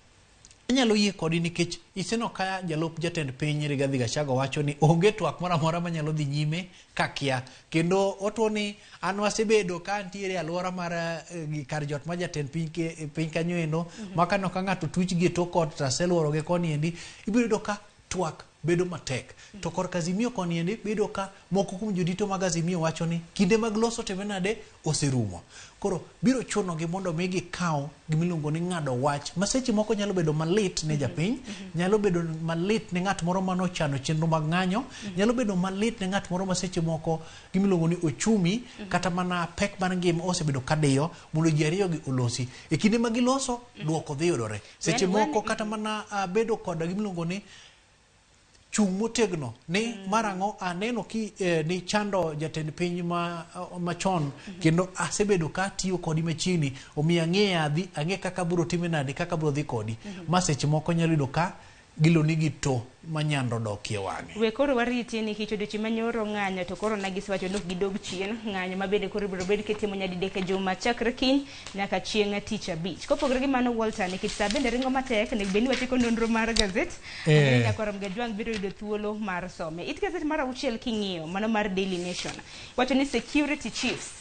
inyalo yie kodi nikech iseno ka jalup jatend piny Rigathi Gachagua wacho ni onge twak moro amora manyalo dhi nyime kakia. Kendo otuo ni an wasebedo ka ntiere alwora mar kar jot ma jatend piny kanyo endo, makano ka ng'ato tuch gi to kot taseluoroge koni endi, ibiro do ka twak bedo matek. To korka Azimio koni endi bedo ka moko kuom jodito mag Azimio wacho ni kinde mag loso temenade oserumo. Koro biro chuno gi mondo mi gikaw gimiluongo ni ng'ado wach maseche moko nyalo bedo malit ne japiny, nyalo bedo malit ne ng'at moro mano chano chenro mag ng'anyo, nyalo bedo malit ne ng'at moro maseche moko gimiluongo ni ochumi, kata mana pek mar ngima osebedo kadiyo mondo ji ariyo gi olosi. E kinde ma giloso, duoko dhi yudore. Seche moko kata mana bedo kod gimiluongo ni chung' motegno ni marang'o aneno ki ni chando jatend piny machon, kendo asebedo ka tiyo kodi machiegni, omiyo ang'e kaka biro time nade, kaka biro dhi kodi. Ma seche moko nyalo yudo ka gilo nigi to manyando dokie wang'e. We koro wariti ni kicho dochi manyoro ng'anyo, to koro nagiswacho nok gidog chien ng'anyo mabede koro biro bed kitimo nyadidek e juma chakre kiny nyaka chieng' tich abich. Kopogore gi mano, Walter, nikech sa bende ringo matek, nek beni wachiko nonro mar gazet, Nyakoram Gajwang' biro yudo thuolo mar some. It gazet mar 6 king'iyo, mano mar Daily Nation, wacho ni security chiefs,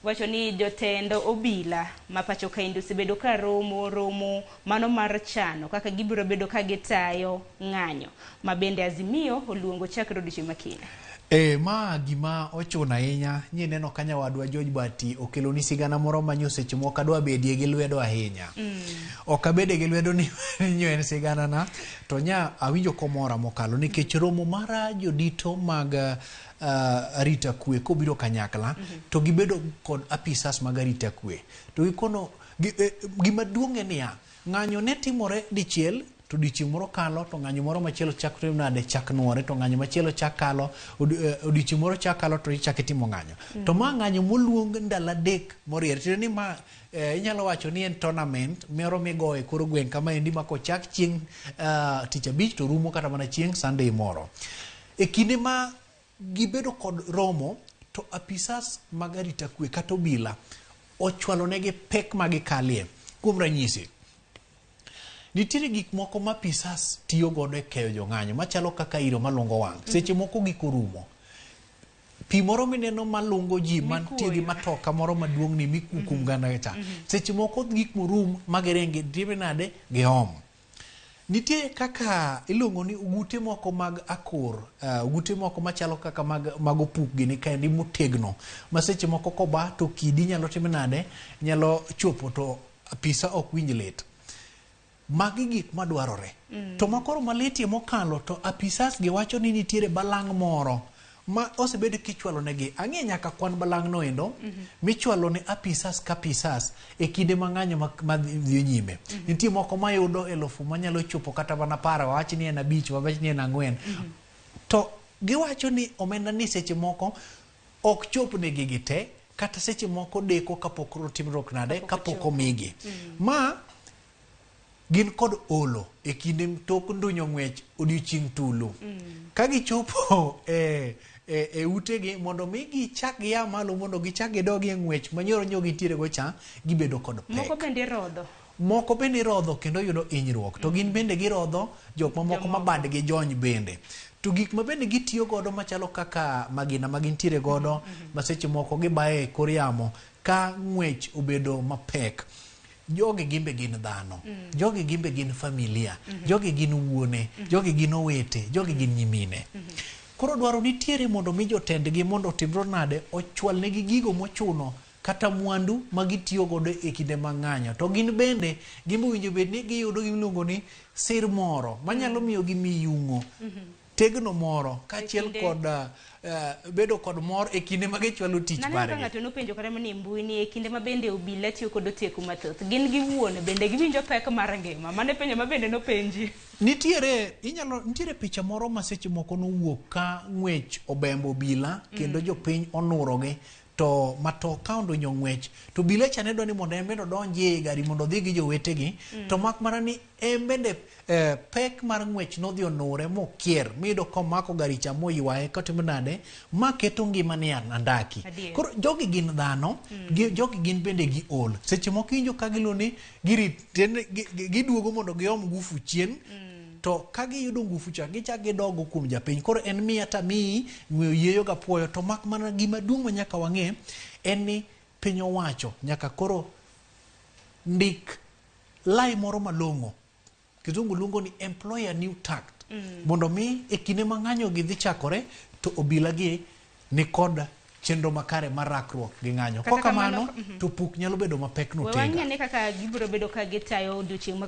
wacho ni jotendo obila mapacho kaindi osebedo ka romo mano mar chano kaka gibiro bedo ka gitayo ng'anyo mabende Azimio oluongo chakre odiochieng' makiny. Ma gima ochuno ahinya. Nye neno ka nyawadwa George Bati okelo ni sigana moro manyo seche moko adwa bedie gi lwedo ahinya. Ok abede gi lwedo ni nyo en sigana na, to nya awinjo komora mokalo nikech romo mara jodito mag arita kwe kobiro kanyakla, to gibedo kod apisas mag arita kwe. To gikono gima duong' en niya, ng'anyo ne timore dichiel to odiochieng' moro kalo to ng'anyo moro machielo chak timo nade chak nuore to ng'anyo machielo chak kalo odiochieng' moro chak kalo to ichak itimo ng'anyo to ma ng'anyo moluong ndalo adek moriere tiende ni ma inyalo wacho ni en tournament moro migoye koro gweng' kama endi ma kochak chieng' tich abich to rumo kata mana chieng' Sunday moro e kinde ma gibedo kod romo to apisas mag arita kwe kata obila ochwalo negi pek magikalie kuom ranyisi nitiere gik moko ma apisas tiyo godo e keyo jong'anyo machalo kaka iro malungo wang' seche moko gikorumo pi moro mineno malungo ji mantie gi matoka moro maduong' ni mikukum ganda cha seche moko gik morum magirenge time nade giom nitie kaka iluongo ni ugute moko mag akor ugute moko machalo kaka mag opuk gini kaendi motegno ma seche moko koba to kidi nyalo time nade nyalo chopo to apisa ok winj lit magi gik madwarore to makoro malitie mokalo to apisas giwacho ni nitiere balang' moro ma osebedo kichwalo negi ang'e nyaka kwan balang' no endo michwalo ne apisas ka apisas e kinde mang'anyo madhi nyime nitie moko mayudo elofu manyalo chopo kata mana para wach ni en 5 wach ni en 4 to giwacho ni omenda ni seche moko ok chop negi gite kata seche moko deko kapok rotimruok nade kapok omigi ma gin kod olo e kinde tok ndunyo ng'wech odiochieng' tulu ka gichopo e utegi mondo mi gichak gia malo mondo gichak gidogi e ng'wech manyoro nyogi ntiere go cha gibedo kod pek moko bende rodho kendo yudo hinyruok to gin bende girodho jok mamoko ma badgi jony bende to gik ma bende gitiyo godo machalo kaka magina magintiere godo ma seche moko gibaye e kor yamo ka ng'wech obedo mapek jogi gimbe gin dhano jogi gimbe gin familia jogi gin wuone jogi gin owete jogi gin nyimine koro dwaro nitiere mondo mi jotendgi mondo otimro nade ochwal negi gigo mochuno kata mwandu ma gitiyo godo e kinde mang'anyo to gin bende gimbo winjo bed ni giyudo gimiluongo ni sir moro manyalo miyo gi miyung'o tegno moro kachiel kod bedo kod mor e kinde ma gichwalo tich bare. Nana ng'ato nopenjo kata mani mbui ni e kinde ma bende obila tiyo kod teku mathoth gin giwuone bende giwinjo pek mar ngima mane penjo ma bende nopenji nitiere picha moro ma seche moko nowuok ka ng'wech obembo obila kendo jopiny onurogi to matoka ondonyo ng'wech to obila cha ne dwani mondo en bende odonji e gari mondo odhi gi jowetegi to mak mana ni en bende pek mar ng'wech nodhi onure mokier miyudo komako gari cha moywaye kotimo nade ma keto ngimane andaki koro jogi gin dhano jogi gin bende gi ol seche moko injo ka gilo ni giduogo mondo giom ngufu chien to ka giyudo ngufu cha gichak gidogo kuom japiny koro en miya ta miyi ng'weyo yieyo ga puoyo to mak mana gima duong' ma nyaka wang'e en ni piny owacho nyaka koro ndik lai moro malong'o kizungu luongo ni employer new tact mondo mi e kinde ma ng'anyo gi dhi chakore to obila gi ni kod chenro makare mar rakruok gi ng'anyo kokamano to puk nyalo bedo mapek no tega wang'e kaka gibiro bedo ka gitayo odiochieng'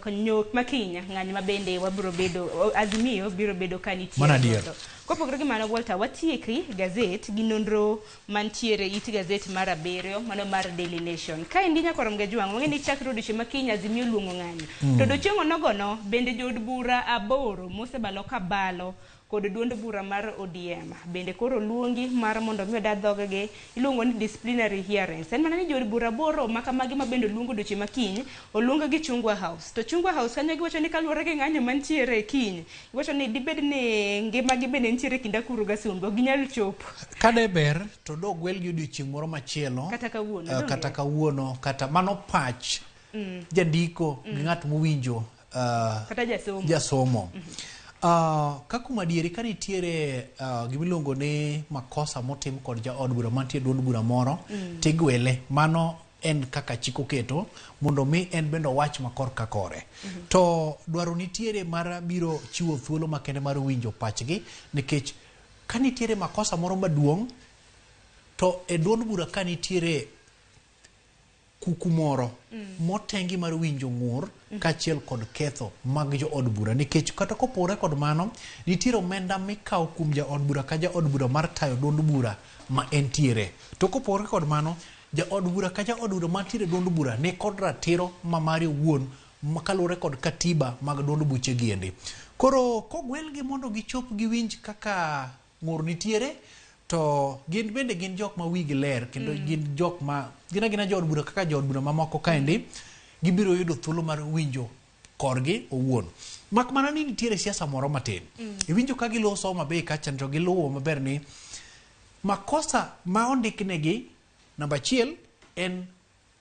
makinya ng'anyo ma bende wabiro bedo azimio biro bedo ka nitie kopogore gi mano Walter watieki gazet gi nonro mantiere it gazet mar 7 mano mar Daily Nation ka indi nyakorom ga jwang' wang'e ni chakre odiochieng' makinya azimio luongo ng'anyo to odiochieng' onogono bende jood bura 8 mosebalo kabalo kod duond bura mar ODM bende koro luongi mar mondo mi oda dhogegi iluongo ni disciplinary hearings en mana ni jood bura 8 makamagi ma bende luongo odiochieng' makiny oluongo gi Chungwa House to Chungwa House kanyo giwacho ni kaluwore gi ng'anyo mantiere kiny giwacho ni dibed ni ngimagi bende nitiere kind akuru ga sumbe ok ginyal chopo kade ber to dogwel gi odiochieng' moro machielo kata kawuono kata mano pach jandiko gi ng'at mowinjo kata jasomo ka kuma dieri ka nitiere gimiluongo ni makosa motim kod jaod bura mantie duond bura moro tigwele mano en kaka chiko keto mondo mi en bendo wach makor kakore to dwaro nitiere mar biro chiwo thuolo makende mar winjo pachgi nikech ka nitiere makosa moro maduong' to e duond bura ka nitiere kuku moro motengi mar winjo ng'ur kachiel kod ketho mag jo od bura nikech kata kopore kod mano nitiere omenda mikawo kuom ja od bura ka ja od bura mar tayo duond bura ma entiere to kopore kod mano ja od bura ka ja od bura mantiere duond bura ne kod ratiro ma mare owuon makalure kod katiba mag duond buche giendi. Koro kogwelgi mondo gichop giwinj kaka ng'ur nitiere, to gin bende gin jok ma wigi ler, kendo gin jok ma gina jood bura kaka jood bura mamoko kaendi, gibiro yudo thuolo mar winjo korgi owuon. Mak mana ni nitiere siasa moro matin. Iwinjo ka giloso maber kacha to giluwo maber ni makosa ma ondiknegi namba 1 en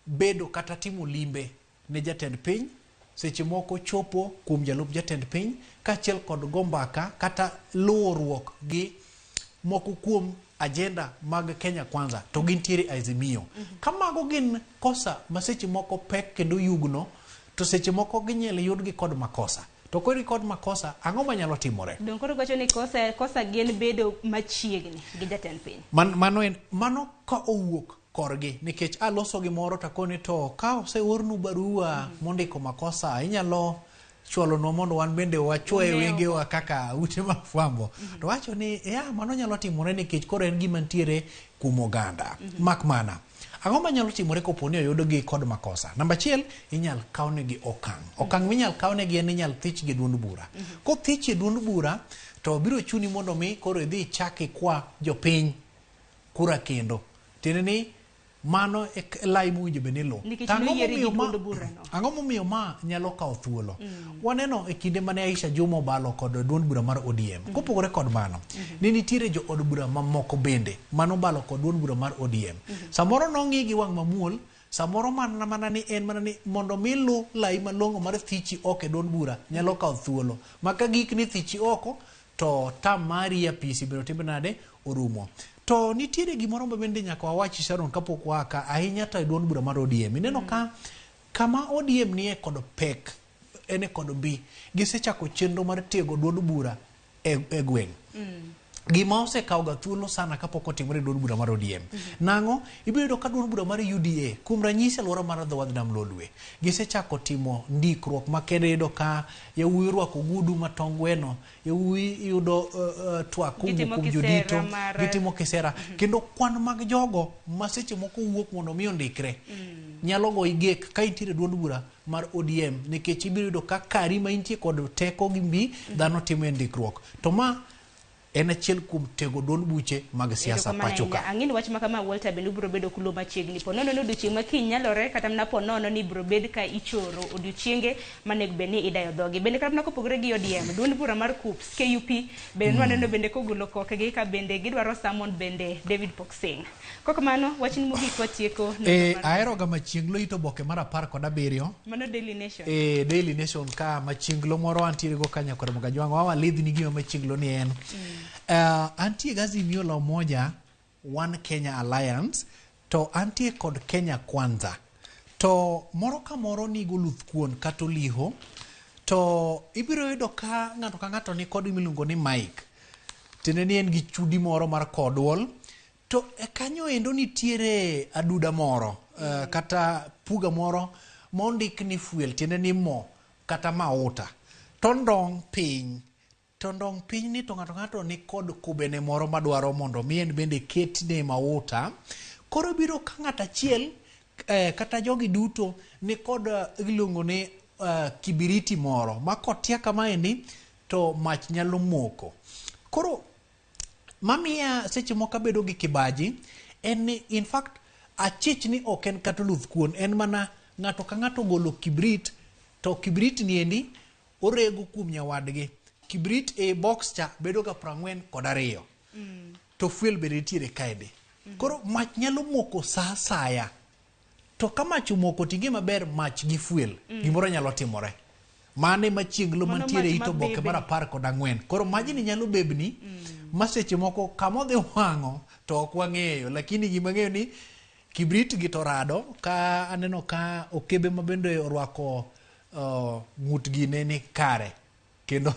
bedo kata timo limbe ne jatend piny, seche moko chopo kuom jalup jatend piny, kaachiel kod gombaka kata luoruok gi moko kuom agenda mag Kenya Kwanza to gintiere Azimio. Kamago gin kosa ma seche moko pek kendo yugno, to seche moko ginyalo yudgi kod makosa. To kori kod makosa, ang'o manyalo timore? Don koro gacho ni kosa gin bedo machiegni gi jatend piny. Mano ka owuok korgi, nikech aloso gimoro takoni to ka oseornu barua mondiko makosa, inyalo chwalonwa mondo wan bende wachoe wengewa kaka ute mafwambo. To wacho ni mano nyalo timore nikech koro en gima ntiere kuom oganda. Mak mana, ang'o manyalo timore kopo ni oyudogi kod makosa? Namba 1, inyal kawnegi okang'. Okang' minyal kawnegi en inyal thichgi duond bura. Kothich duond bura, to biro chuni mondo mi koro idhi chaki kwa jopiny kura kendo. Tiende ni mano e lai mowinjo bende lo. Ang'o momiyo ma nyalo kawo thuolo? Waneno e kinde mane Aisha Juma obalo kod duond bura mar ODM. Kopogore kod mano, ni nitiere jo od bura mamoko bende mano balo kod duond bura mar ODM. Samoro nong'i gi wang' mamuol, samoro mana ni mondo mi lu lai malong'o mar thichi oko e duond bura nyalo kawo thuolo. Maka gik ni thichi oko, to tam mari apisi biro timbe nade orumo. To nitiere gimoro bende nyaka wawachi Sharon kapok waka ahinya to duond bura mar ODM. Ineno ka kama ODM nie kod pek ene kod mbi, gisechako chenro mar tego duond bura e gweng'. Gima osekawo ga thuolo sana kapok otimore duond bura mar ODM. Nang'o? Ibiro yudo ka duond bura mar UDA kuom ranyisi alwora mar dho wadh nam Lolwe gisechako timo ndikruok makende, yudo ka yawuoyi rwako ogudu matong gweno, yawuoyi yudo twak kuom jodito, gitimo kisera, kendo kwan mag jogo ma seche moko wuok mondo mi ondikre nyalo go igek ka intiere duond bura mar ODM, nikech ibiro yudo ka kari ma intie kod teko gi mbi dhano timo ndikruok. To ma en achiel kuom tego duond buche mag siasa pachoka. Ang'ini wach ma kama Walter bende biro bedo kulo machiegni. Ponono ni odiochieng' ma kiny nyalore kata mana ponono ni biro bed ka ichoro odiochienge manego bed ni idayo dhogi. Bende kata mana kopogore gi ODM, duond bura mar KUPS, KUP, bende waneno bende kogolo kokgi ka bende gidwaro summon bende David Poksing. Koko mano, wachni mogik watieko. Ahero ga machienglo ito boke mar 17. Mano Daily Nation. Daily Nation ka machienglo moro antiere go kanya kod mga jwang'o. Wawa lidhni gima machienglo ni en. Antie Azimio la Umoja One Kenya Alliance, to antie kod Kenya Kwanza. To moro ka moro ni goluth kuon katoliho, to ibiro yudo ka ng'ato ni kod miluongo ni mic. Tende ni en gi chudi moro mar kodwol. To kanyo endo nitiere aduda moro, kata puga moro mondik ni fuel, tiende ni mo kata mauta. Tondong piny ni to ng'ato ni kod kubene moro madwaro mondo mien bende ketne mauta. Koro biro ka ng'ato achiel kata jogi duto ni kod iluongo ni kibiriti moro ma kotia kamaendi to mach nyalo moko. Koro mamia seche moko bedo gi kibaji en ni in fact achich ni ok en kata luth kuon, en mana ng'ato ka ng'ato golo kibrit, to kibrit ni endi orego kuom nyawadgi. Kibrit e box cha bedo ga 42. To fuel bende nitiere kaede. Koro mach nyalo moko sa saya. To ka mach moko tinge maber mach gi fuel, gimoro nyalo timore. Mane machieglo mantiere ito boke mar 14. Koro majini nyalo bebni, maseche moko kamodhi wang'o to ok wang'eyo, lakini gima ng'eyo ni kibrit gi torado, ka aneno ka okebe mabende orwako ng'ut gine ni kare kendo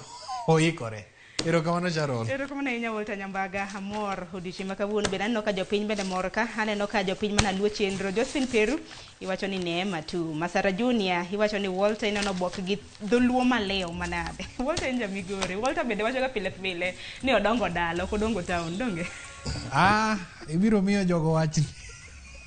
oikore. Erokamano Sharon. Erokamano ahinya Walter Nyambaga, amor odiochieng' ma kawuono bende aneno ka jopiny bende mor ka, aneno ka jopiny mana luo chenro. Josephine Peru iwacho ni Neema tu, Masara Junior iwacho ni Walter ineno bok gi dholuo maleo manade. Walter en jamigore. Walter bende wacho ga pile pile ni odongo dala, ok odongo town, donge? Ibiro miyo jogo wachni.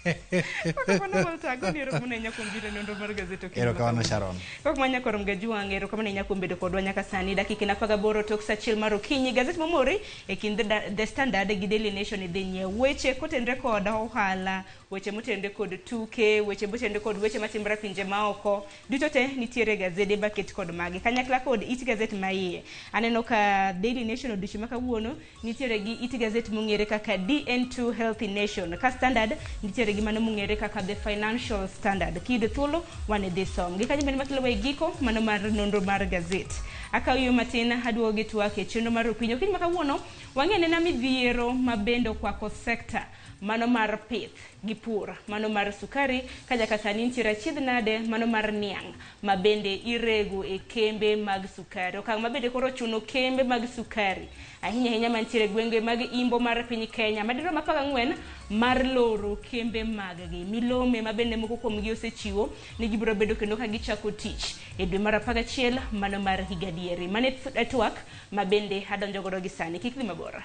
Kono Walter go ni romuna nya kompyuta nondo mar gazeto kendo. Erokamano Sharon. Kok manya korom gajuang erokamano nya kombedo kodwa nyaka sani dakika na paga boro tok sachiel mar okinyi gazet momori e kind The Standard gi Daily Nation dhi nyie weche kotenre kod ohala, weche motende kod tuke, weche motende kod weche matimre pinje maoko. Duto te nitiere gazede baket kod magi. Kanyakla kod It Gazet maiye. Aneno ka Daily Nation odichi maka wuono nitiere gi It Gazet mongere kaka DN2 Healthy Nation. Ka Standard nitiere gi mano mongere kaka The Financial Standard. Kide thuolo wane dhi som. Gikanyo bende makelo we giko mano mar nonro mar gazet. Akawiyo matin aduoge twake chenro mar opinyo kiny maka wuono wang'ene na midhiero mabendo kwako sekta mano mar pith gi pur, mano mar sukari kanyaka sani nitiere achiedh nade mano mar niang' mabende irego e kembe mag sukari. Okang' mabende koro chuno kembe mag sukari ahinya mantiere gwenge mag imbo mar piny Kenya madirom 14 mar loro kembe mag gi milome mabende moko kuom gi osechiwo ni gibiro bedo kendo ka gichako tich e dwe mar 11 mano mar higa diere. Mane twak mabende adonjo godo gi sani kik dhi mabora.